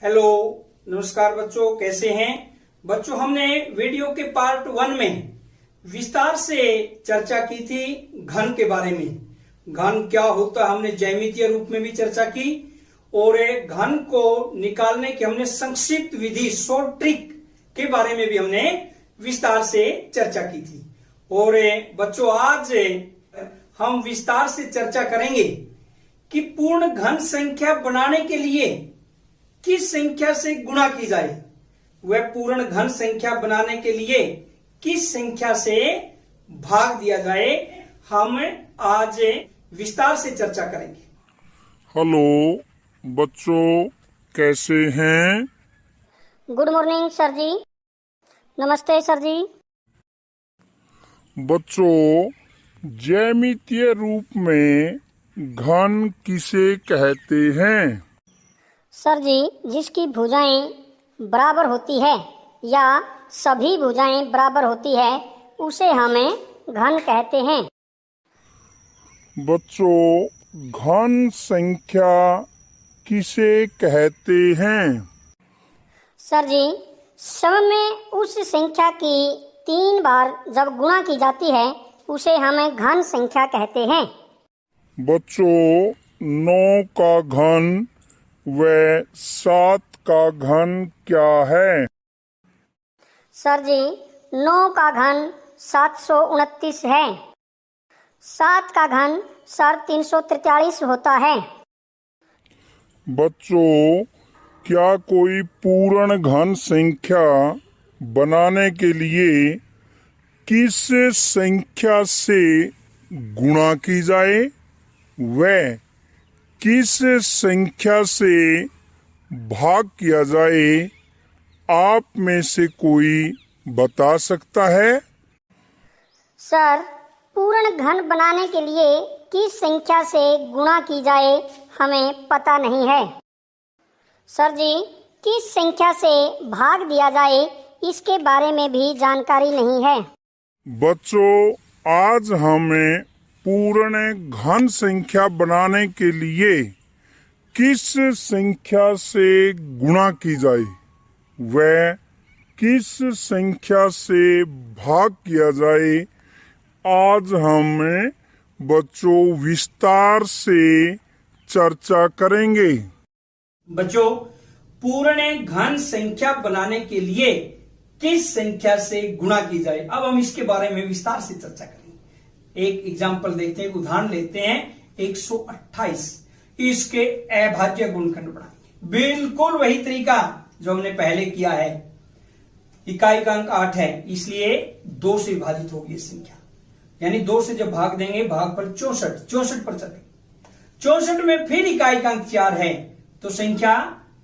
Hello, नमस्कार बच्चों, कैसे हैं बच्चों। हमने वीडियो के पार्ट 1 में विस्तार से चर्चा की थी घन के बारे में। घन क्या होता है हमने ज्यामितीय रूप में भी चर्चा की और घन को निकालने की हमने संक्षिप्त विधि शॉर्ट ट्रिक के बारे में भी हमने विस्तार से चर्चा की थी। और बच्चों आज हम विस्तार से चर्चा करेंगे कि पूर्ण घन संख्या बनाने के लिए किस संख्या से गुणा की जाए। वह पूर्ण घन संख्या बनाने के लिए किस संख्या से भाग दिया जाए, हम आज विस्तार से चर्चा करेंगे। हेलो बच्चों, कैसे हैं? गुड मॉर्निंग सर जी। नमस्ते सर जी। बच्चों, ज्यामितीय रूप में घन किसे कहते हैं? सर जी, जिसकी भुजाएं बराबर होती है या सभी भुजाएं बराबर होती है उसे हमें घन कहते हैं। बच्चों, घन संख्या किसे कहते हैं? सर जी, सम में उस संख्या की 3 बार जब गुणा की जाती है उसे हमें घन संख्या कहते हैं। बच्चों, 9 का घन व 7 का घन क्या है? सर जी, 9 का घन 729 है। 7 का घन सर 343 होता है। बच्चों, क्या कोई पूर्ण घन संख्या बनाने के लिए किस संख्या से गुणा की जाए व किस संख्या से भाग किया जाए, आप में से कोई बता सकता है? सर, पूर्ण घन बनाने के लिए किस संख्या से गुणा की जाए हमें पता नहीं है। सर जी, किस संख्या से भाग दिया जाए इसके बारे में भी जानकारी नहीं है। बच्चों, आज हमें पूर्ण घन संख्या बनाने के लिए किस संख्या से गुणा की जाए व किस संख्या से भाग किया जाए, आज हम बच्चों विस्तार से चर्चा करेंगे। बच्चों, पूर्ण घन संख्या बनाने के लिए किस संख्या से गुणा की जाए, अब हम इसके बारे में विस्तार से चर्चा करेंगे। एक एग्जाम्पल देखते हैं, एक उदाहरण लेते हैं। 128 इसके अभाज्य गुणनखंड बनाएंगे। बिल्कुल वही तरीका जो हमने पहले किया है। इकाई का अंक 8 है, इसलिए 2 से विभाजित होगी ये संख्या, यानी 2 से जब भाग देंगे भाग पर 64 पर चलेंगे। 64 में फिर इकाई का अंक 4 है तो संख्या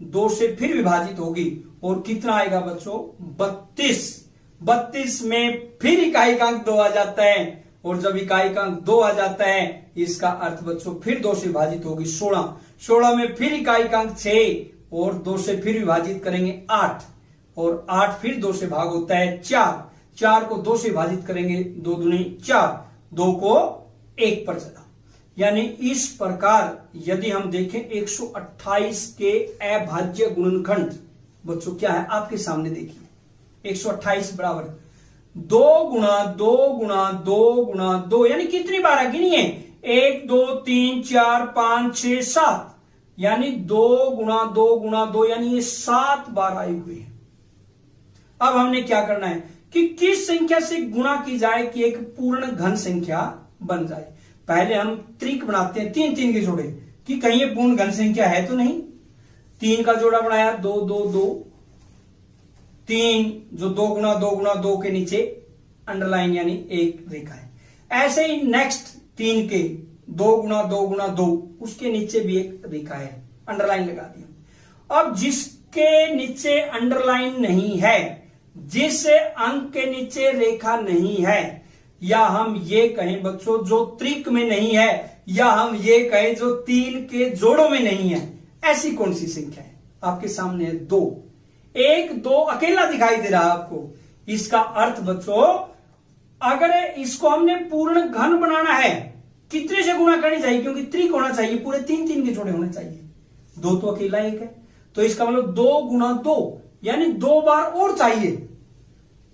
2 से फिर विभाजित होगी और कितना आएगा बच्चों? 32 में फिर इकाई का अंक 2 आ जाता है और जब इकाई का अंक 2 आ जाता है इसका अर्थ बच्चों फिर 2 से विभाजित होगी 16 में फिर इकाई का अंक 6 और 2 से फिर विभाजित करेंगे 8 और 8 फिर 2 से भाग होता है 4 को 2 से विभाजित करेंगे 2 दूनी 4, 2 को 1 पर चला। यानी इस प्रकार यदि हम देखें 128 के अभाज्य गुणनखंड बच्चों क्या है आपके सामने देखिए। 128 बराबर 2 गुणा 2 गुणा 2 गुणा 2, यानी कितनी बार है गिनिए? 1 2 3 4 5 6 7, यानी 2 गुणा 2 गुणा 2, यानी ये 7 बार आए हुए हैं। अब हमने क्या करना है कि किस संख्या से गुणा की जाए कि एक पूर्ण घन संख्या बन जाए। पहले हम त्रिक बनाते हैं, 3 के जोड़े, कि कहीं ये पूर्ण घन संख्या है तो नहीं। 3 का जोड़ा बनाया 2 2 2, 3 जो 2 गुणा 2 गुणा 2 के नीचे अंडरलाइन यानी एक रेखा है। ऐसे ही नेक्स्ट 3 के 2 गुणा 2 गुणा 2 उसके नीचे भी एक रेखा है, अंडरलाइन लगा दिया। अब जिसके नीचे अंडरलाइन नहीं है, जिस अंक के नीचे रेखा नहीं है, या हम ये कहें बच्चों जो त्रिक में नहीं है, या हम ये कहें जो 3 के जोड़ों में नहीं है, ऐसी कौन सी संख्या है? आपके सामने है 2। 1 2 अकेला दिखाई दे रहा है आपको। इसका अर्थ बच्चों अगर इसको हमने पूर्ण घन बनाना है कितने से गुणा करनी चाहिए? क्योंकि त्रिक होना चाहिए, पूरे 3 3 के जोड़े होने चाहिए। 2 तो अकेला 1 है, तो इसका मतलब 2 गुना 2 यानी 2 बार और चाहिए।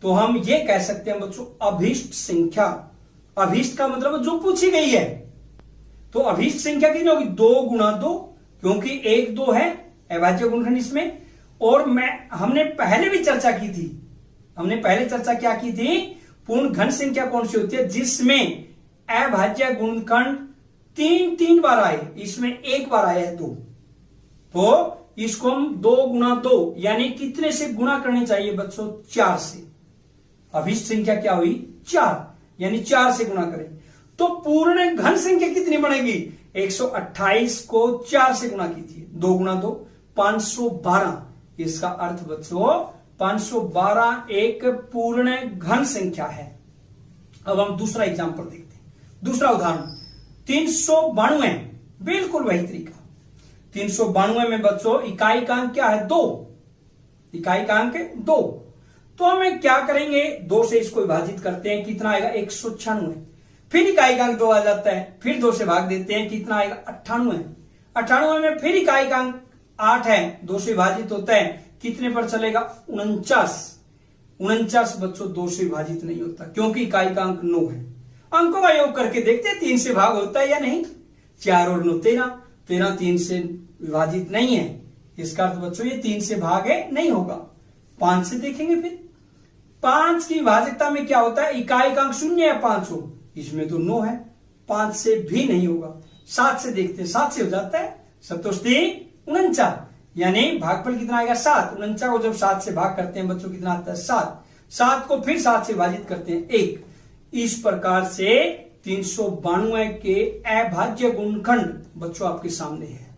तो हम ये कह सकते हैं बच्चों अभीष्ट संख्या, अभीष्ट का मतलब जो पूछी गई है। तो अभीष्ट संख्या कितनी होगी? 2 गुना 2, क्योंकि 1 2 है अभाज्य गुणनखंड इसमें। और हमने पहले भी चर्चा की थी, हमने पहले चर्चा क्या की थी, पूर्ण घन संख्या कौन सी होती है जिसमें अभाज्य गुणनखंड 3 बार आए, इसमें 1 बार आया है 2। तो इसको हम 2 गुना 2 यानी कितने से गुणा करने चाहिए बच्चों? 4 से। अभीष्ट संख्या क्या हुई? 4, यानी 4 से गुणा करें तो पूर्ण घन संख्या कितनी बनेगी? 128 को 4 से गुणा कीजिए, 2 गुना 2 512। इसका अर्थ बच्चों 512 एक पूर्ण घन संख्या है। अब हम दूसरा एग्जांपल देखते हैं, दूसरा उदाहरण 392, बिल्कुल वही तरीका। 392 में बच्चों इकाई का अंक क्या है? 2, इकाई का अंक 2। तो हमें क्या करेंगे? 2 से इसको विभाजित करते हैं, कितना आएगा? 196। फिर इकाई का अंक 2 आ जाता है, फिर 2 से भाग देते हैं, कितना आएगा? 98। 98 में फिर इकाई का अंक 8 है, 2 से विभाजित होता है, कितने पर चलेगा? 49। 49 बच्चों 2 से विभाजित नहीं होता क्योंकि इकाई का अंक 9 है। अंकों का योग करके देखते हैं 3 से भाग होता है या नहीं। 4 और 9 13, 13 3 से विभाजित नहीं है, इसका अर्थ बच्चों ये 3 से भाग है, नहीं होगा। 5 से देखेंगे, फिर 5 की विभाजकता में क्या होता है? इकाई का अंक 0 या 5 हो, इसमें तो 9 है, 5 से भी नहीं होगा। 7 से देखते हैं, 7 से हो जाता है, 7 49 यानी भागफल कितना आएगा? 7। 49 को जब 7 से भाग करते हैं बच्चों कितना आता है? 7। 7 को फिर 7 से विभाजित करते हैं, 1। इस प्रकार से 392 के अभाज्य गुणनखंड बच्चों आपके सामने है।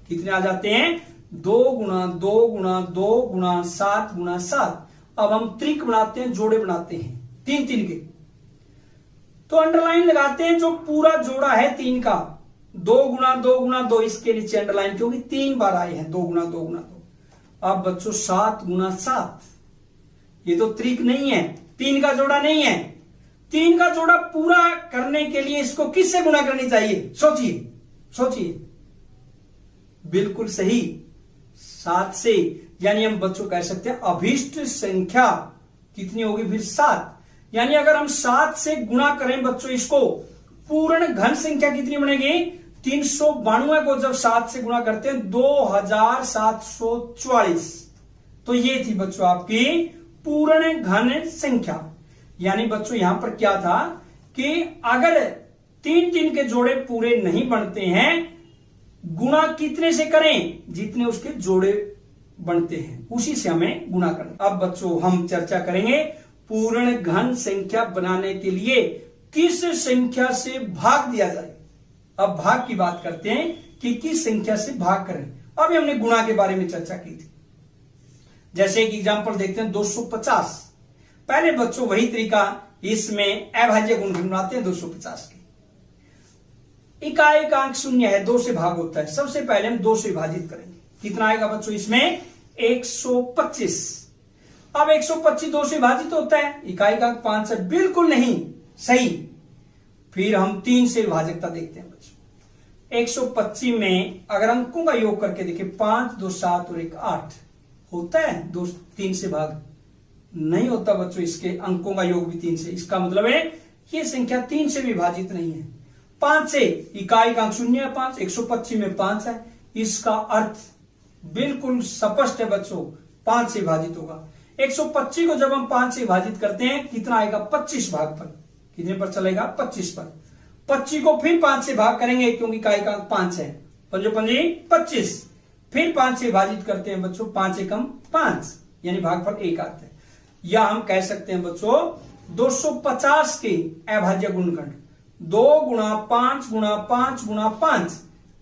कितने आ जाते हैं? 2 गुना 2 गुना 2 गुना 7 गुना 7। अब हम त्रिक बनाते हैं, जोड़े बनाते हैं 3 के। तो अंडरलाइन लगाते हैं जो पूरा जोड़ा है 3 का, 2 गुना 2 गुना 2, इसके नीचे अंडरलाइन क्योंकि 3 बार आए हैं, 2 गुना 2 गुना 2। अब बच्चों 7 गुना 7, ये तो त्रिक नहीं है, 3 का जोड़ा नहीं है। 3 का जोड़ा पूरा करने के लिए इसको किससे गुणा करनी चाहिए? सोचिए सोचिए, बिल्कुल सही, 7 से। यानी हम बच्चों कह सकते हैं अभीष्ट संख्या कितनी होगी? फिर 7। यानी अगर हम 7 से गुणा करें बच्चों इसको, पूर्ण घन संख्या कितनी बनेगी? 392 को जब 7 से गुणा करते हैं 2744। तो ये थी बच्चों आपकी पूर्ण घन संख्या। यानी बच्चों यहां पर क्या था कि अगर 3 के जोड़े पूरे नहीं बनते हैं, गुणा कितने से करें? जितने उसके जोड़े बनते हैं उसी से हमें गुणा करना। अब बच्चों हम चर्चा करेंगे पूर्ण घन संख्या बनाने के लिए किस संख्या से भाग दिया जाए। अब भाग की बात करते हैं कि किस संख्या से भाग करें। अभी हमने गुणा के बारे में चर्चा की थी। जैसे एक एग्जांपल देखते हैं 250। पहले बच्चों वही तरीका, इसमें अभाज्य गुणनखंड बनाते हैं 250 के। इकाई का अंक 0 है, 2 से भाग होता है। सबसे पहले हम 2 से विभाजित करेंगे, कितना आएगा बच्चों? इसमें 125। अब 125 2 से विभाजित होता है, इकाई का अंक 5 है, बिल्कुल नहीं, सही। फिर हम 3 से विभाजकता देखते हैं बच्चों। 125 में अगर अंकों का योग करके देखें, 5 2 7 और 1 8 होता है। 2 3 से भाग नहीं होता बच्चों, इसके अंकों का योग भी 3 से। इसका मतलब है ये संख्या 3 से विभाजित नहीं है। 5 से, इकाई का अंक 0 है 5, 125 में 5 है, इसका अर्थ बिल्कुल स्पष्ट है बच्चों, 5 से विभाजित होगा। 125 को जब हम 5 से विभाजित करते हैं कितना आएगा? 25 भाग पर। कितने पर चलेगा? 25 पर। 25 को फिर 5 से भाग करेंगे क्योंकि इकाई का अंक 5 है, 5 5 25। फिर 5 से विभाजित करते हैं बच्चों, 5 एकम 5, यानी भागफल 1 आता है। या हम कह सकते हैं बच्चों 250 के अभाज्य गुणनखंड 2 गुणा 5 गुणा 5 गुणा 5।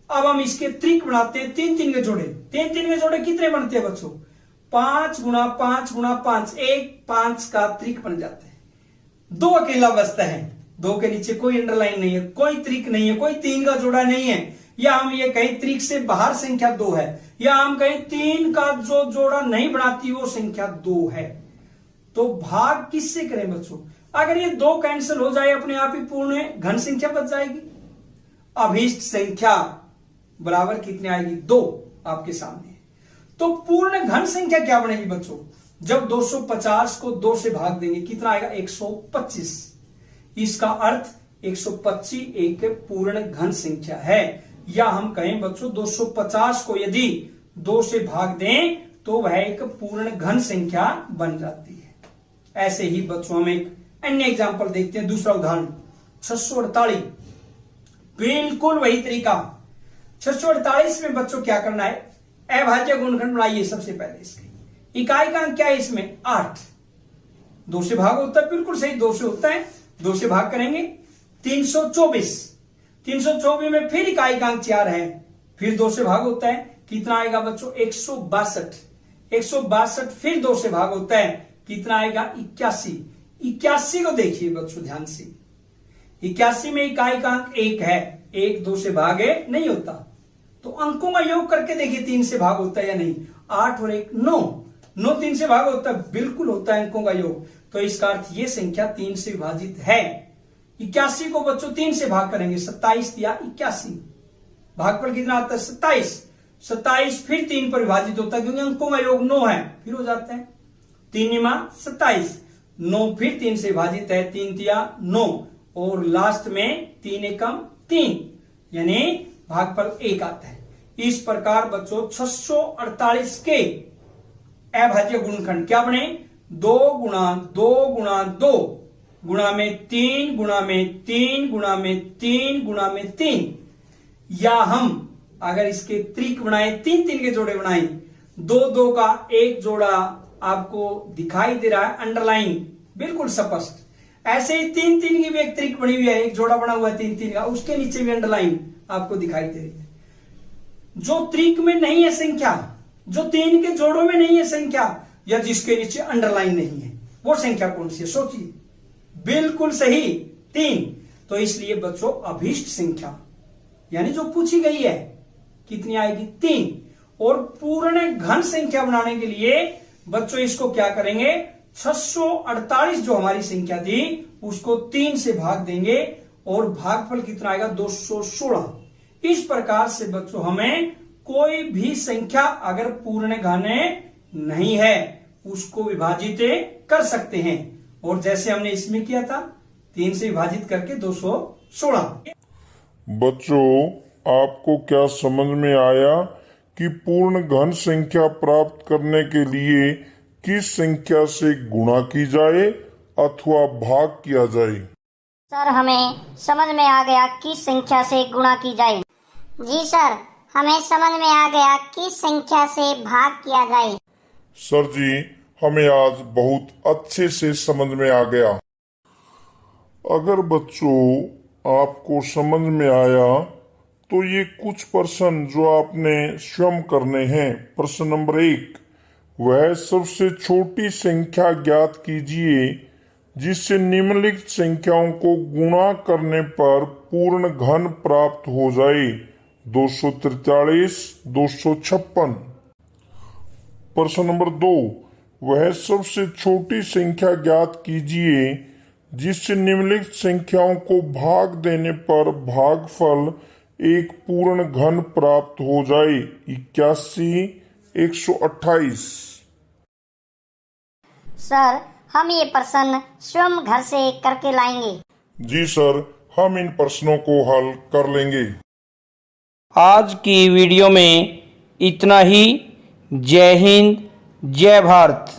अब हम इसके त्रिक बनाते हैं 3 के जोड़े। 3 के जोड़े कितने बनते हैं बच्चों? 5 गुणा 5 गुणा 5, 1 5 का त्रिक बन जाता है। 2 अकेला बचता है, 2 के नीचे कोई अंडरलाइन नहीं है, कोई त्रिक नहीं है, कोई 3 का जोड़ा नहीं है। या हम ये कहें त्रिक से बाहर संख्या 2 है, या हम कहें 3 का जो जोड़ा नहीं बनाती वो संख्या 2 है। तो भाग किससे करें बच्चों? अगर ये 2 कैंसिल हो जाए अपने आप ही पूर्ण घन संख्या बच जाएगी। अभीष्ट संख्या बराबर कितने आएगी? 2 आपके सामने। तो पूर्ण घन संख्या क्या बनेगी बच्चों? जब 250 को 2 से भाग देंगे कितना आएगा? 125। इसका अर्थ 125 एक पूर्ण घन संख्या है। या हम कहें बच्चों 250 को यदि 2 से भाग दें तो वह एक पूर्ण घन संख्या बन जाती है। ऐसे ही बच्चों हम एक अन्य एग्जाम्पल देखते हैं, दूसरा उदाहरण 648। बिल्कुल वही तरीका। 648 में बच्चों क्या करना है? अभाज्य गुणनखंड बनाइए सबसे पहले। इसकी इकाई का अंक क्या है? इसमें 8। 2 से भाग होता है, बिल्कुल सही, 2 से होता है, 2 से भाग करेंगे 324। 324 में फिर इकाई का अंक 4 है, फिर 2 से भाग होता है, कितना आएगा बच्चों? 162। 162 फिर 2 से भाग होता है, कितना आएगा? 81। 81 को देखिए बच्चों ध्यान से, 81 में इकाई का अंक 1 है, 1 2 से भागे नहीं होता, तो अंकों का योग करके देखिए 3 से भाग होता है या नहीं? 8 और 1 9, 9 3 से भाग होता है, बिल्कुल होता है अंकों का योग। तो इसका अर्थ ये संख्या 3 से विभाजित है। 81 को बच्चों 3 से भाग करेंगे, 27 या 81, भागफल कितना आता है? 27। 27 फिर 3 पर विभाजित होता है क्योंकि अंकों का योग 9 है, फिर हो जाता है 3 × 27। 9 फिर 3 से विभाजित है, 3 × 9 और लास्ट में 3 एकम 3 यानी भागफल 1 आता है। इस प्रकार बच्चों 648 के अभाज्य गुणनखंड क्या बने? 2 × 2 × 2 गुणा में 3 गुणा में 3 गुणा में 3 गुणा में 3। या हम अगर इसके त्रिक बनाए, 3 3 के जोड़े बनाए, 2 2 का एक जोड़ा आपको दिखाई दे रहा है अंडरलाइन, बिल्कुल स्पष्ट। ऐसे ही 3 3 की भी एक त्रिक बनी हुई है, एक जोड़ा बना हुआ है 3 3 का, उसके नीचे भी अंडरलाइन आपको दिखाई दे रही है। जो त्रिक में नहीं है संख्या, जो 3 के जोड़ों में नहीं है संख्या, या जिसके नीचे अंडरलाइन नहीं है, वो संख्या कौन सी है? सोचिए। बिल्कुल सही, 3। तो इसलिए बच्चों अभीष्ट संख्या यानी जो पूछी गई है कितनी आएगी? 3। और पूर्ण घन संख्या बनाने के लिए बच्चों इसको क्या करेंगे? 648 जो हमारी संख्या थी उसको 3 से भाग देंगे और भागफल कितना आएगा? 216। इस प्रकार से बच्चों हमें कोई भी संख्या अगर पूर्ण घन नहीं है उसको विभाजित कर सकते हैं, और जैसे हमने इसमें किया था 3 से विभाजित करके 216। बच्चों आपको क्या समझ में आया कि पूर्ण घन संख्या प्राप्त करने के लिए किस संख्या से गुणा की जाए अथवा भाग किया जाए? सर हमें समझ में आ गया किस संख्या से गुणा की जाए। जी सर, हमें समझ में आ गया किस संख्या से भाग किया जाए। सर जी, हमें आज बहुत अच्छे से समझ में आ गया। अगर बच्चों आपको समझ में आया तो ये कुछ प्रश्न जो आपने स्वयं करने हैं। प्रश्न नंबर 1, वह सबसे छोटी संख्या ज्ञात कीजिए जिससे निम्नलिखित संख्याओं को गुणा करने पर पूर्ण घन प्राप्त हो जाए। 243, 256। प्रश्न नंबर 2, वह सबसे छोटी संख्या ज्ञात कीजिए जिससे निम्नलिखित संख्याओं को भाग देने पर भागफल एक पूर्ण घन प्राप्त हो जाए। 81, 128। सर हम ये प्रश्न स्वयं घर से करके लाएंगे। जी सर, हम इन प्रश्नों को हल कर लेंगे। आज की वीडियो में इतना ही। जय हिंद, जय भारत।